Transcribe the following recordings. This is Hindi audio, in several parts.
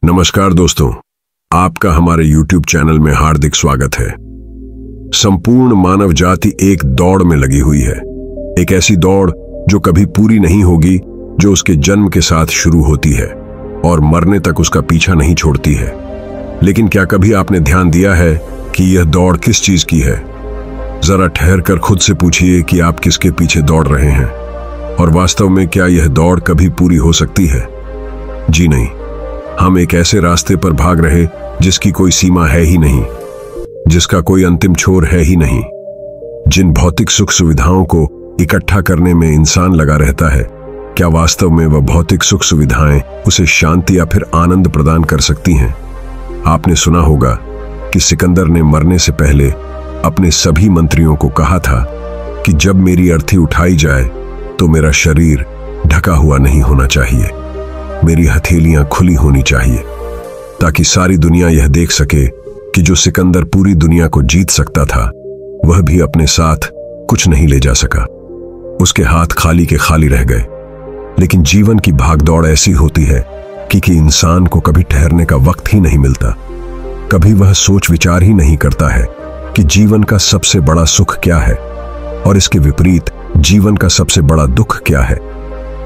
नमस्कार दोस्तों, आपका हमारे YouTube चैनल में हार्दिक स्वागत है। संपूर्ण मानव जाति एक दौड़ में लगी हुई है, एक ऐसी दौड़ जो कभी पूरी नहीं होगी, जो उसके जन्म के साथ शुरू होती है और मरने तक उसका पीछा नहीं छोड़ती है। लेकिन क्या कभी आपने ध्यान दिया है कि यह दौड़ किस चीज की है? जरा ठहर कर खुद से पूछिए कि आप किसके पीछे दौड़ रहे हैं, और वास्तव में क्या यह दौड़ कभी पूरी हो सकती है? जी नहीं, हम एक ऐसे रास्ते पर भाग रहे जिसकी कोई सीमा है ही नहीं, जिसका कोई अंतिम छोर है ही नहीं। जिन भौतिक सुख सुविधाओं को इकट्ठा करने में इंसान लगा रहता है, क्या वास्तव में वह भौतिक सुख सुविधाएं उसे शांति या फिर आनंद प्रदान कर सकती हैं? आपने सुना होगा कि सिकंदर ने मरने से पहले अपने सभी मंत्रियों को कहा था कि जब मेरी अर्थी उठाई जाए तो मेरा शरीर ढका हुआ नहीं होना चाहिए, मेरी हथेलियां खुली होनी चाहिए, ताकि सारी दुनिया यह देख सके कि जो सिकंदर पूरी दुनिया को जीत सकता था, वह भी अपने साथ कुछ नहीं ले जा सका। उसके हाथ खाली के खाली रह गए। लेकिन जीवन की भागदौड़ ऐसी होती है कि इंसान को कभी ठहरने का वक्त ही नहीं मिलता। कभी वह सोच विचार ही नहीं करता है कि जीवन का सबसे बड़ा सुख क्या है और इसके विपरीत जीवन का सबसे बड़ा दुख क्या है।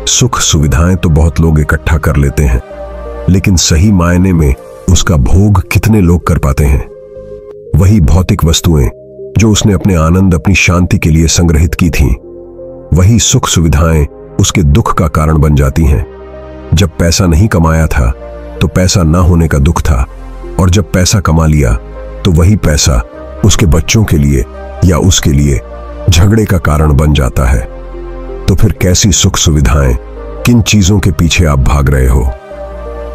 सुख सुविधाएं तो बहुत लोग इकट्ठा कर लेते हैं, लेकिन सही मायने में उसका भोग कितने लोग कर पाते हैं? वही भौतिक वस्तुएं जो उसने अपने आनंद, अपनी शांति के लिए संग्रहित की थीं, वही सुख सुविधाएं उसके दुख का कारण बन जाती हैं। जब पैसा नहीं कमाया था तो पैसा ना होने का दुख था, और जब पैसा कमा लिया तो वही पैसा उसके बच्चों के लिए या उसके लिए झगड़े का कारण बन जाता है। तो फिर कैसी सुख सुविधाएं, किन चीजों के पीछे आप भाग रहे हो?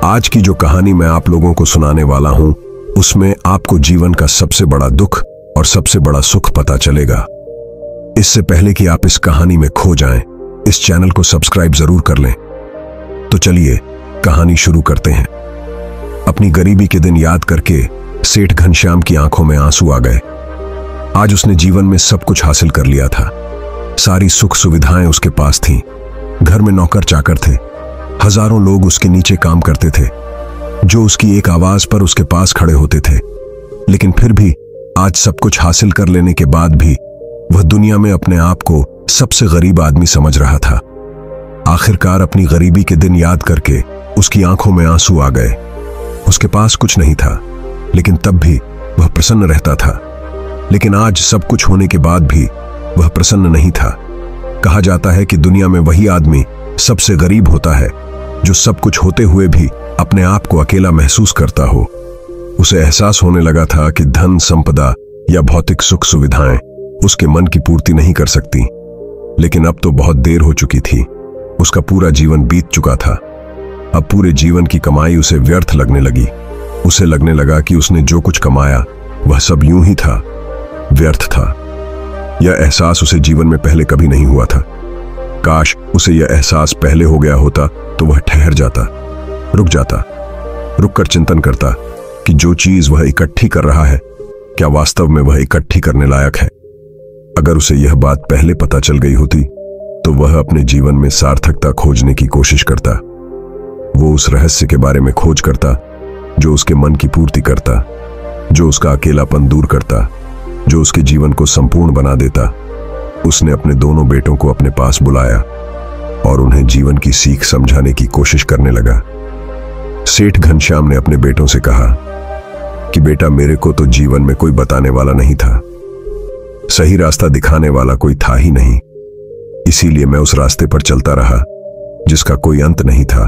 आज की जो कहानी मैं आप लोगों को सुनाने वाला हूं, उसमें आपको जीवन का सबसे बड़ा दुख और सबसे बड़ा सुख पता चलेगा। इससे पहले कि आप इस कहानी में खो जाएं, इस चैनल को सब्सक्राइब जरूर कर लें। तो चलिए कहानी शुरू करते हैं। अपनी गरीबी के दिन याद करके सेठ घनश्याम की आंखों में आंसू आ गए। आज उसने जीवन में सब कुछ हासिल कर लिया था। सारी सुख सुविधाएं उसके पास थीं। घर में नौकर चाकर थे, हजारों लोग उसके नीचे काम करते थे, जो उसकी एक आवाज पर उसके पास खड़े होते थे। लेकिन फिर भी आज सब कुछ हासिल कर लेने के बाद भी वह दुनिया में अपने आप को सबसे गरीब आदमी समझ रहा था। आखिरकार अपनी गरीबी के दिन याद करके उसकी आंखों में आंसू आ गए। उसके पास कुछ नहीं था, लेकिन तब भी वह प्रसन्न रहता था। लेकिन आज सब कुछ होने के बाद भी वह प्रसन्न नहीं था। कहा जाता है कि दुनिया में वही आदमी सबसे गरीब होता है जो सब कुछ होते हुए भी अपने आप को अकेला महसूस करता हो। उसे एहसास होने लगा था कि धन संपदा या भौतिक सुख सुविधाएं उसके मन की पूर्ति नहीं कर सकती। लेकिन अब तो बहुत देर हो चुकी थी। उसका पूरा जीवन बीत चुका था। अब पूरे जीवन की कमाई उसे व्यर्थ लगने लगी। उसे लगने लगा कि उसने जो कुछ कमाया वह सब यूं ही था, व्यर्थ था। यह एहसास उसे जीवन में पहले कभी नहीं हुआ था। काश उसे यह एहसास पहले हो गया होता तो वह ठहर जाता, रुक जाता, रुककर चिंतन करता कि जो चीज वह इकट्ठी कर रहा है, क्या वास्तव में वह इकट्ठी करने लायक है। अगर उसे यह बात पहले पता चल गई होती तो वह अपने जीवन में सार्थकता खोजने की कोशिश करता। वो उस रहस्य के बारे में खोज करता जो उसके मन की पूर्ति करता, जो उसका अकेलापन दूर करता, जो उसके जीवन को संपूर्ण बना देता। उसने अपने दोनों बेटों को अपने पास बुलाया और उन्हें जीवन की सीख समझाने की कोशिश करने लगा। सेठ घनश्याम ने अपने बेटों से कहा कि बेटा, मेरे को तो जीवन में कोई बताने वाला नहीं था, सही रास्ता दिखाने वाला कोई था ही नहीं। इसीलिए मैं उस रास्ते पर चलता रहा जिसका कोई अंत नहीं था,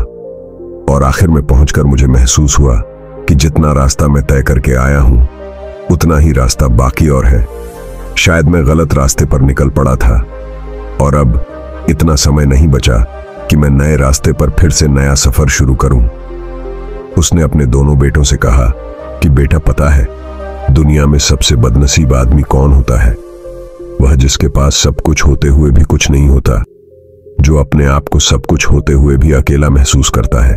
और आखिर में पहुंचकर मुझे महसूस हुआ कि जितना रास्ता मैं तय करके आया हूं, उतना ही रास्ता बाकी और है। शायद मैं गलत रास्ते पर निकल पड़ा था, और अब इतना समय नहीं बचा कि मैं नए रास्ते पर फिर से नया सफर शुरू करूं। उसने अपने दोनों बेटों से कहा कि बेटा, पता है दुनिया में सबसे बदनसीब आदमी कौन होता है? वह जिसके पास सब कुछ होते हुए भी कुछ नहीं होता, जो अपने आप को सब कुछ होते हुए भी अकेला महसूस करता है।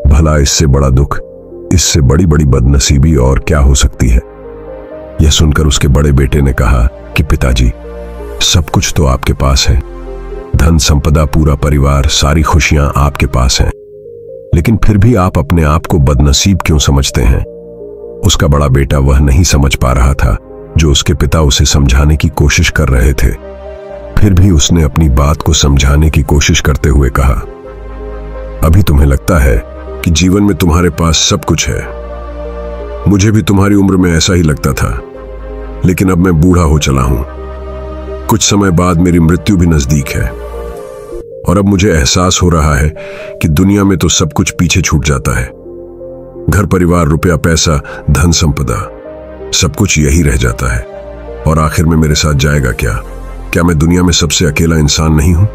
भला इससे बड़ा दुख, इससे बड़ी बड़ी बदनसीबी और क्या हो सकती है? यह सुनकर उसके बड़े बेटे ने कहा कि पिताजी, सब कुछ तो आपके पास है, धन संपदा, पूरा परिवार, सारी खुशियां आपके पास हैं। लेकिन फिर भी आप अपने आप को बदनसीब क्यों समझते हैं? उसका बड़ा बेटा वह नहीं समझ पा रहा था जो उसके पिता उसे समझाने की कोशिश कर रहे थे। फिर भी उसने अपनी बात को समझाने की कोशिश करते हुए कहा, अभी तुम्हें लगता है कि जीवन में तुम्हारे पास सब कुछ है। मुझे भी तुम्हारी उम्र में ऐसा ही लगता था, लेकिन अब मैं बूढ़ा हो चला हूं। कुछ समय बाद मेरी मृत्यु भी नजदीक है और अब मुझे एहसास हो रहा है कि दुनिया में तो सब कुछ पीछे छूट जाता है। घर परिवार, रुपया, पैसा, धन संपदा, सब कुछ यही रह जाता है। और आखिर में मेरे साथ जाएगा क्या? क्या मैं दुनिया में सबसे अकेला इंसान नहीं हूं?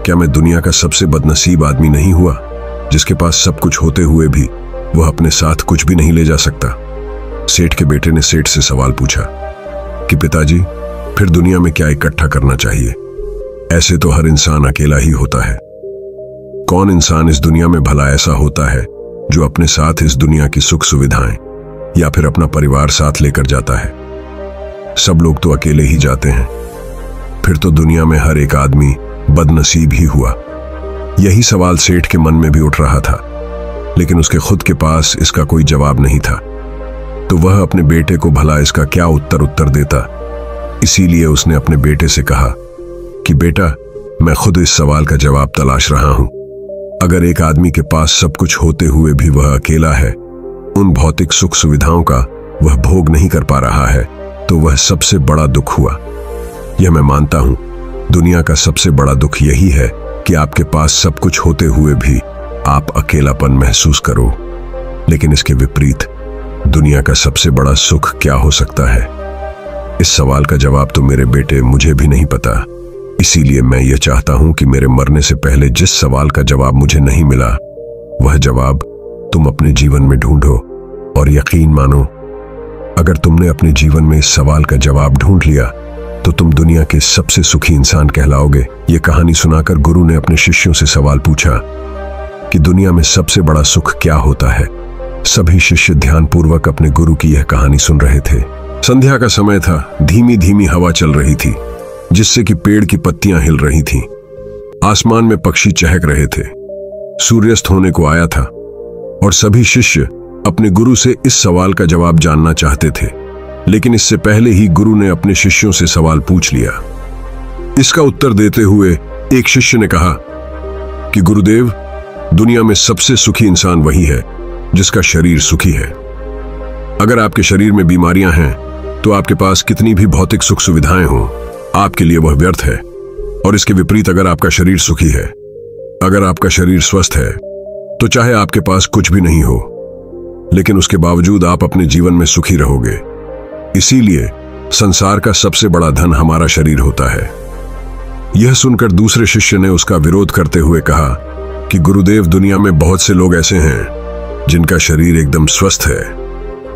क्या मैं दुनिया का सबसे बदनसीब आदमी नहीं हुआ, जिसके पास सब कुछ होते हुए भी वह अपने साथ कुछ भी नहीं ले जा सकता? सेठ के बेटे ने सेठ से सवाल पूछा कि पिताजी, फिर दुनिया में क्या इकट्ठा करना चाहिए? ऐसे तो हर इंसान अकेला ही होता है। कौन इंसान इस दुनिया में भला ऐसा होता है जो अपने साथ इस दुनिया की सुख सुविधाएं या फिर अपना परिवार साथ लेकर जाता है? सब लोग तो अकेले ही जाते हैं। फिर तो दुनिया में हर एक आदमी बदनसीब ही हुआ। यही सवाल सेठ के मन में भी उठ रहा था, लेकिन उसके खुद के पास इसका कोई जवाब नहीं था। तो वह अपने बेटे को भला इसका क्या उत्तर देता। इसीलिए उसने अपने बेटे से कहा कि बेटा, मैं खुद इस सवाल का जवाब तलाश रहा हूं। अगर एक आदमी के पास सब कुछ होते हुए भी वह अकेला है, उन भौतिक सुख सुविधाओं का वह भोग नहीं कर पा रहा है, तो वह सबसे बड़ा दुख हुआ। यह मैं मानता हूं, दुनिया का सबसे बड़ा दुख यही है कि आपके पास सब कुछ होते हुए भी आप अकेलापन महसूस करो। लेकिन इसके विपरीत दुनिया का सबसे बड़ा सुख क्या हो सकता है? इस सवाल का जवाब तो मेरे बेटे मुझे भी नहीं पता। इसीलिए मैं यह चाहता हूं कि मेरे मरने से पहले जिस सवाल का जवाब मुझे नहीं मिला, वह जवाब तुम अपने जीवन में ढूंढो। और यकीन मानो, अगर तुमने अपने जीवन में इस सवाल का जवाब ढूंढ लिया तो तुम दुनिया के सबसे सुखी इंसान कहलाओगे। यह कहानी सुनाकर गुरु ने अपने शिष्यों से सवाल पूछा कि दुनिया में सबसे बड़ा सुख क्या होता है। सभी शिष्य ध्यानपूर्वक अपने गुरु की यह कहानी सुन रहे थे। संध्या का समय था। धीमी धीमी हवा चल रही थी, जिससे कि पेड़ की पत्तियां हिल रही थीं। आसमान में पक्षी चहक रहे थे। सूर्यास्त होने को आया था और सभी शिष्य अपने गुरु से इस सवाल का जवाब जानना चाहते थे। लेकिन इससे पहले ही गुरु ने अपने शिष्यों से सवाल पूछ लिया। इसका उत्तर देते हुए एक शिष्य ने कहा कि गुरुदेव, दुनिया में सबसे सुखी इंसान वही है जिसका शरीर सुखी है। अगर आपके शरीर में बीमारियां हैं तो आपके पास कितनी भी भौतिक सुख सुविधाएं हों, आपके लिए वह व्यर्थ है। और इसके विपरीत अगर आपका शरीर सुखी है, अगर आपका शरीर स्वस्थ है, तो चाहे आपके पास कुछ भी नहीं हो, लेकिन उसके बावजूद आप अपने जीवन में सुखी रहोगे। इसीलिए संसार का सबसे बड़ा धन हमारा शरीर होता है। यह सुनकर दूसरे शिष्य ने उसका विरोध करते हुए कहा कि गुरुदेव, दुनिया में बहुत से लोग ऐसे हैं जिनका शरीर एकदम स्वस्थ है,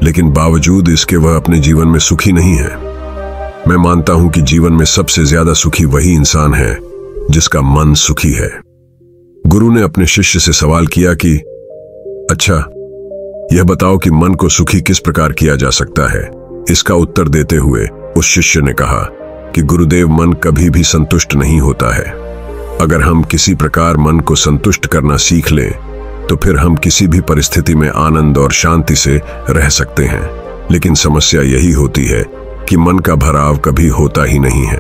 लेकिन बावजूद इसके वह अपने जीवन में सुखी नहीं है। मैं मानता हूं कि जीवन में सबसे ज्यादा सुखी वही इंसान है जिसका मन सुखी है। गुरु ने अपने शिष्य से सवाल किया कि अच्छा, यह बताओ कि मन को सुखी किस प्रकार किया जा सकता है। इसका उत्तर देते हुए उस शिष्य ने कहा कि गुरुदेव, मन कभी भी संतुष्ट नहीं होता है। अगर हम किसी प्रकार मन को संतुष्ट करना सीख लें तो फिर हम किसी भी परिस्थिति में आनंद और शांति से रह सकते हैं। लेकिन समस्या यही होती है कि मन का भराव कभी होता ही नहीं है।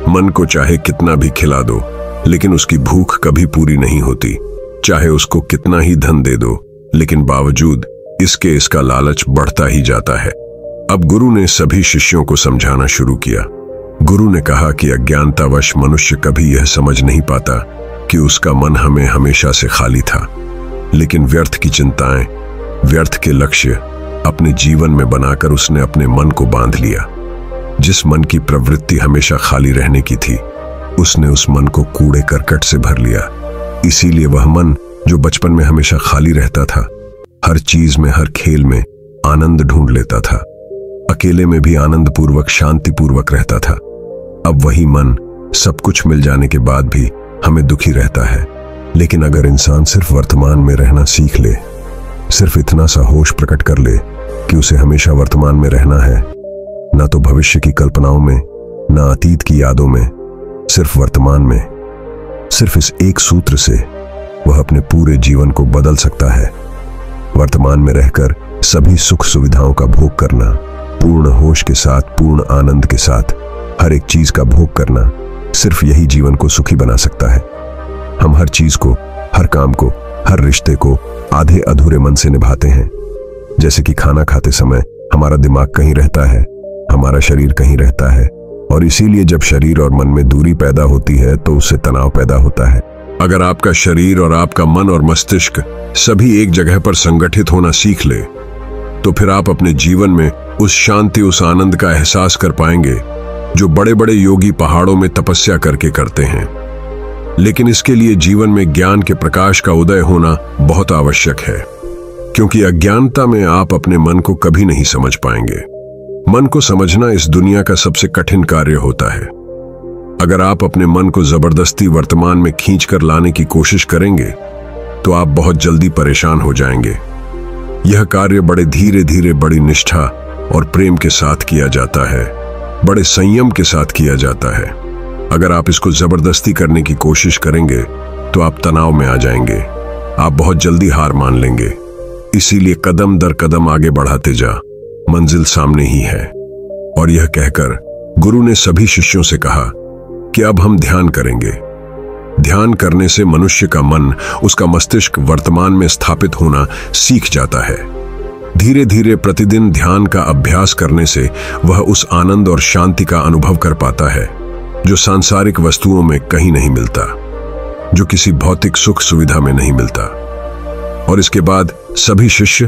मन को चाहे कितना भी खिला दो, लेकिन उसकी भूख कभी पूरी नहीं होती। चाहे उसको कितना ही धन दे दो, लेकिन बावजूद इसके इसका लालच बढ़ता ही जाता है। अब गुरु ने सभी शिष्यों को समझाना शुरू किया। गुरु ने कहा कि अज्ञानतावश मनुष्य कभी यह समझ नहीं पाता कि उसका मन हमेशा से खाली था, लेकिन व्यर्थ की चिंताएं, व्यर्थ के लक्ष्य अपने जीवन में बनाकर उसने अपने मन को बांध लिया। जिस मन की प्रवृत्ति हमेशा खाली रहने की थी, उसने उस मन को कूड़े करकट से भर लिया। इसीलिए वह मन जो बचपन में हमेशा खाली रहता था, हर चीज में, हर खेल में आनंद ढूंढ लेता था, अकेले में भी आनंद पूर्वक, शांति पूर्वक रहता था, अब वही मन सब कुछ मिल जाने के बाद भी हमें दुखी रहता है। लेकिन अगर इंसान सिर्फ वर्तमान में रहना सीख ले, सिर्फ इतना सा होश प्रकट कर ले कि उसे हमेशा वर्तमान में रहना है, ना तो भविष्य की कल्पनाओं में, ना अतीत की यादों में, सिर्फ वर्तमान में, सिर्फ इस एक सूत्र से वह अपने पूरे जीवन को बदल सकता है। वर्तमान में रहकर सभी सुख सुविधाओं का भोग करना, पूर्ण होश के साथ, पूर्ण आनंद के साथ हर एक चीज का भोग करना, सिर्फ यही जीवन को सुखी बना सकता है। हम हर चीज को, हर काम को, हर रिश्ते को आधे अधूरे मन से निभाते हैं। जैसे कि खाना खाते समय हमारा दिमाग कहीं रहता है, हमारा शरीर कहीं रहता है, और इसीलिए जब शरीर और मन में दूरी पैदा होती है तो उससे तनाव पैदा होता है। अगर आपका शरीर और आपका मन और मस्तिष्क सभी एक जगह पर संगठित होना सीख ले, तो फिर आप अपने जीवन में उस शांति, उस आनंद का एहसास कर पाएंगे जो बड़े बड़े योगी पहाड़ों में तपस्या करके करते हैं। लेकिन इसके लिए जीवन में ज्ञान के प्रकाश का उदय होना बहुत आवश्यक है, क्योंकि अज्ञानता में आप अपने मन को कभी नहीं समझ पाएंगे। मन को समझना इस दुनिया का सबसे कठिन कार्य होता है। अगर आप अपने मन को जबरदस्ती वर्तमान में खींचकर लाने की कोशिश करेंगे तो आप बहुत जल्दी परेशान हो जाएंगे। यह कार्य बड़े धीरे धीरे, बड़ी निष्ठा और प्रेम के साथ किया जाता है, बड़े संयम के साथ किया जाता है। अगर आप इसको जबरदस्ती करने की कोशिश करेंगे तो आप तनाव में आ जाएंगे, आप बहुत जल्दी हार मान लेंगे। इसीलिए कदम दर कदम आगे बढ़ाते जा, मंजिल सामने ही है। और यह कहकर गुरु ने सभी शिष्यों से कहा कि अब हम ध्यान करेंगे। ध्यान करने से मनुष्य का मन, उसका मस्तिष्क वर्तमान में स्थापित होना सीख जाता है। धीरे धीरे प्रतिदिन ध्यान का अभ्यास करने से वह उस आनंद और शांति का अनुभव कर पाता है जो सांसारिक वस्तुओं में कहीं नहीं मिलता, जो किसी भौतिक सुख सुविधा में नहीं मिलता। और इसके बाद सभी शिष्य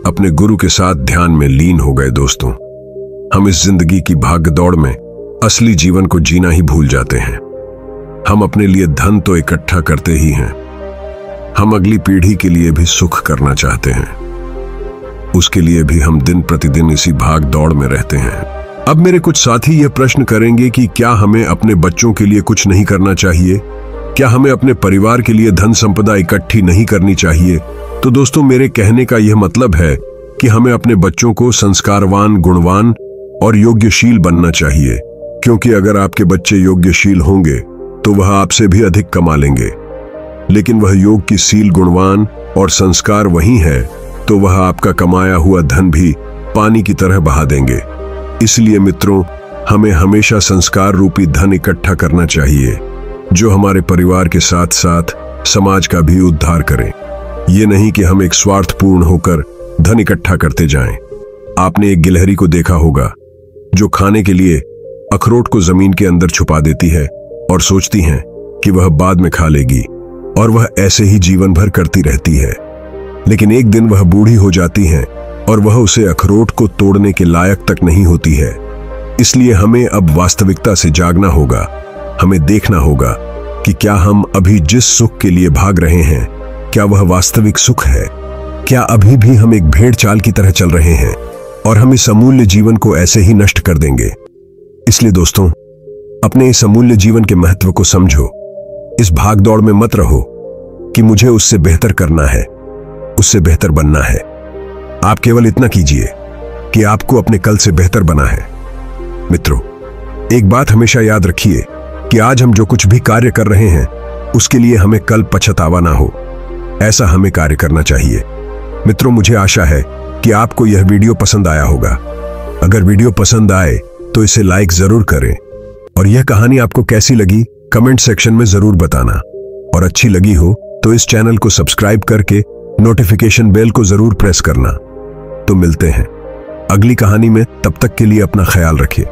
अपने गुरु के साथ ध्यान में लीन हो गए। दोस्तों, हम इस जिंदगी की भागदौड़ में असली जीवन को जीना ही भूल जाते हैं। हम अपने लिए धन तो इकट्ठा करते ही हैं, हम अगली पीढ़ी के लिए भी सुख करना चाहते हैं। उसके लिए भी हम दिन प्रतिदिन इसी भाग दौड़ में रहते हैं। अब मेरे कुछ साथी यह प्रश्न करेंगे कि क्या हमें अपने बच्चों के लिए कुछ नहीं करना चाहिए? क्या हमें अपने परिवार के लिए धन संपदा इकट्ठी नहीं करनी चाहिए? तो दोस्तों, मेरे कहने का यह मतलब है कि हमें अपने बच्चों को संस्कारवान, गुणवान और योग्यशील बनना चाहिए, क्योंकि अगर आपके बच्चे योग्यशील होंगे तो वह आपसे भी अधिक कमा लेंगे। लेकिन वह योग की सील, गुणवान और संस्कार वही है तो वह आपका कमाया हुआ धन भी पानी की तरह बहा देंगे। इसलिए मित्रों, हमें हमेशा संस्कार रूपी धन इकट्ठा करना चाहिए जो हमारे परिवार के साथ साथ समाज का भी उद्धार करे। ये नहीं कि हम एक स्वार्थपूर्ण होकर धन इकट्ठा करते जाएं। आपने एक गिलहरी को देखा होगा जो खाने के लिए अखरोट को जमीन के अंदर छुपा देती है और सोचती है कि वह बाद में खा लेगी, और वह ऐसे ही जीवन भर करती रहती है। लेकिन एक दिन वह बूढ़ी हो जाती है और वह उसे अखरोट को तोड़ने के लायक तक नहीं होती है। इसलिए हमें अब वास्तविकता से जागना होगा। हमें देखना होगा कि क्या हम अभी जिस सुख के लिए भाग रहे हैं, क्या वह वास्तविक सुख है? क्या अभी भी हम एक भेड़ चाल की तरह चल रहे हैं और हम इस अमूल्य जीवन को ऐसे ही नष्ट कर देंगे? इसलिए दोस्तों, अपने इस अमूल्य जीवन के महत्व को समझो। इस भागदौड़ में मत रहो कि मुझे उससे बेहतर करना है, उससे बेहतर बनना है। आप केवल इतना कीजिए कि आपको अपने कल से बेहतर बना है। मित्रों, एक बात हमेशा याद रखिए कि आज हम जो कुछ भी कार्य कर रहे हैं उसके लिए हमें कल पछतावा ना हो, ऐसा हमें कार्य करना चाहिए। मित्रों, मुझे आशा है कि आपको यह वीडियो पसंद आया होगा। अगर वीडियो पसंद आए तो इसे लाइक जरूर करें, और यह कहानी आपको कैसी लगी कमेंट सेक्शन में जरूर बताना। और अच्छी लगी हो तो इस चैनल को सब्सक्राइब करके नोटिफिकेशन बेल को जरूर प्रेस करना। तो मिलते हैं अगली कहानी में, तब तक के लिए अपना ख्याल रखिए।